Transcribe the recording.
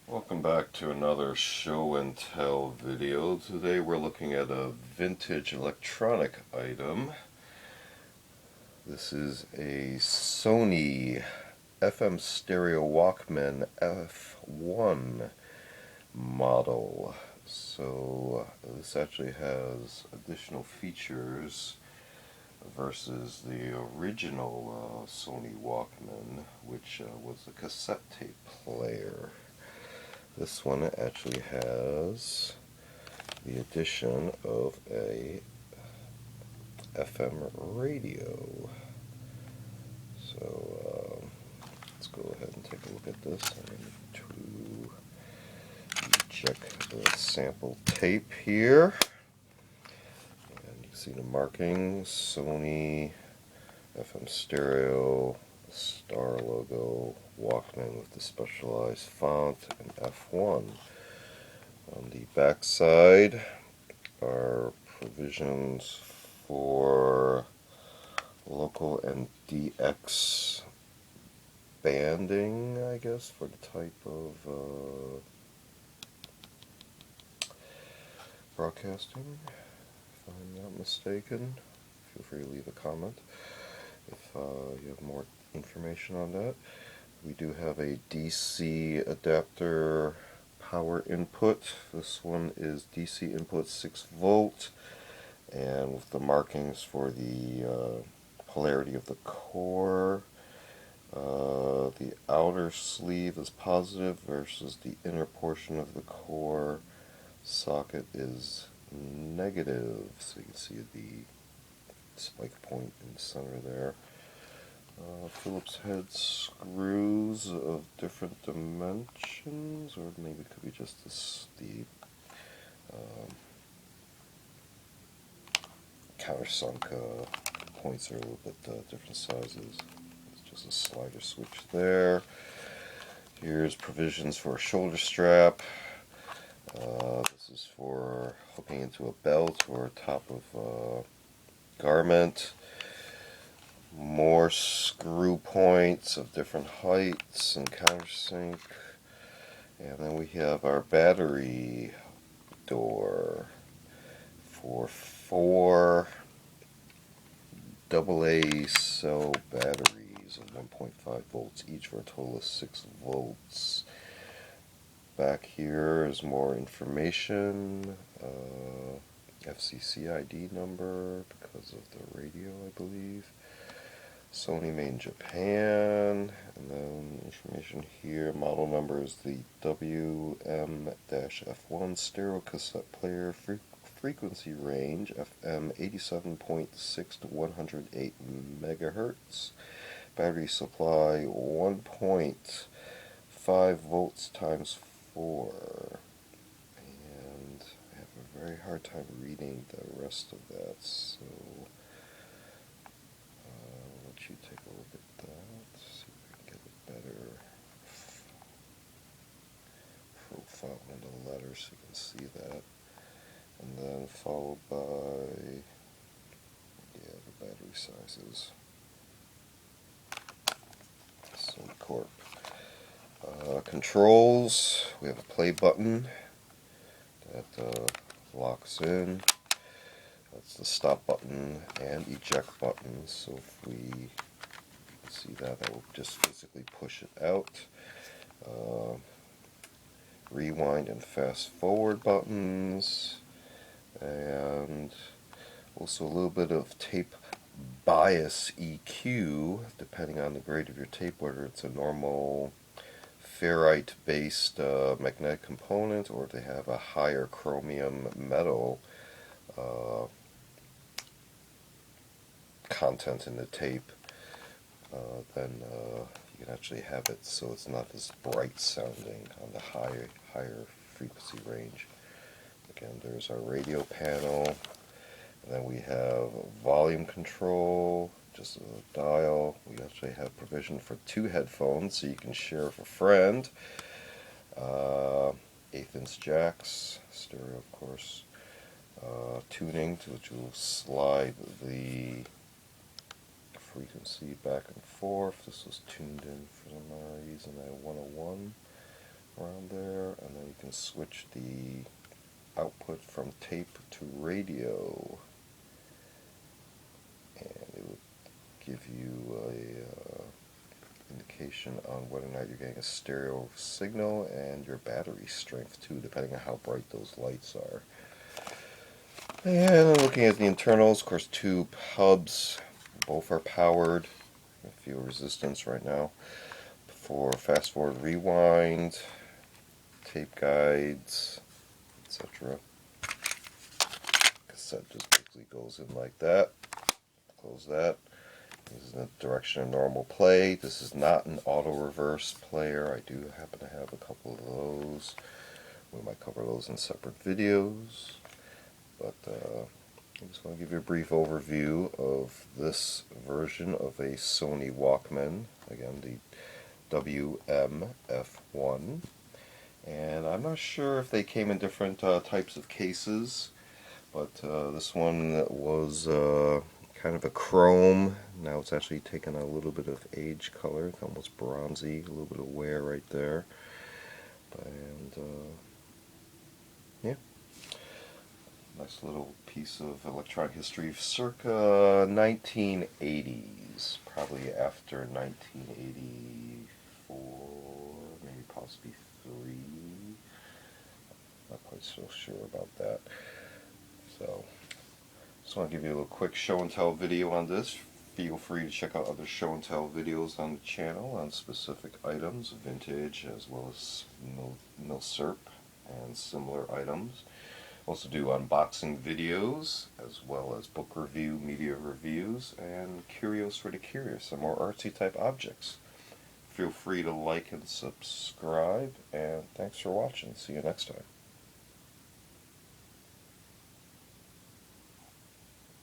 Welcome back to another show and tell video. Today we're looking at a vintage electronic item. This is a Sony FM stereo Walkman F1 model. So this actually has additional features versus the original Sony Walkman, which was a cassette tape player. This one actually has the addition of a FM radio. So let's go ahead and take a look at this. I'm going to check the sample tape here. And you can see the markings, Sony FM stereo, star logo, Walkman with the specialized font, and F1. On the back side are provisions for local and DX banding, I guess, for the type of broadcasting, if I'm not mistaken. Feel free to leave a comment if you have more information on that. We do have a DC adapter power input. This one is DC input 6 volt, and with the markings for the polarity of the core. The outer sleeve is positive versus the inner portion of the core socket is negative. So you can see the spike point in the center there. Phillips head screws of different dimensions, or maybe it could be just the countersunk points are a little bit different sizes. It's just a slider switch there. Here's provisions for a shoulder strap. This is for hooking into a belt or top of a garment. More screw points of different heights and countersink. And then we have our battery door for 4 AA cell batteries of 1.5 volts each for a total of 6 volts. Back here is more information. FCC ID number because of the radio, I believe. Sony made in Japan, and then information here. Model number is the WM-F1 stereo cassette player, frequency range FM 87.6 to 108 megahertz. Battery supply 1.5 volts times 4. And I have a very hard time reading the rest of that, so you take a look at that, see if we can get a better profile on the letters so you can see that. And then followed by, the battery sizes. Sony Corp. Controls, we have a play button that locks in. That's the stop button and eject button, so if we see that, I will just physically push it out. Rewind and fast forward buttons, and also a little bit of tape bias EQ, depending on the grade of your tape, whether it's a normal ferrite based magnetic component or if they have a higher chromium metal content in the tape, then you can actually have it so it's not as bright sounding on the higher frequency range. Again, there's our radio panel, and then we have volume control, just a dial. We actually have provision for 2 headphones so you can share with a friend. 1/8" jacks, stereo of course. Tuning, to which will slide the frequency back and forth. This was tuned in for some reason at 101 around there, and then you can switch the output from tape to radio, and it would give you a indication on whether or not you're getting a stereo signal and your battery strength too, depending on how bright those lights are. And looking at the internals, of course, two hubs, both are powered. I feel resistance right now. For fast forward, rewind, tape guides, etc. Cassette just basically goes in like that. Close that. This is the direction of normal play. This is not an auto reverse player. I do happen to have a couple of those. We might cover those in separate videos. But I'm just going to give you a brief overview of this version of a Sony Walkman. Again, the WM-F1. And I'm not sure if they came in different types of cases, but this one was kind of a chrome. Now it's actually taken a little bit of age color. It's almost bronzy, a little bit of wear right there. And yeah, nice little piece of electronic history, circa 1980s, probably after 1984, maybe possibly 3. Not quite so sure about that. So, just want to give you a little quick show and tell video on this. Feel free to check out other show and tell videos on the channel on specific items, vintage as well as milsurp and similar items. Also do unboxing videos as well as book review, media reviews, and curios for the curious and more artsy type objects. Feel free to like and subscribe, and thanks for watching. See you next time.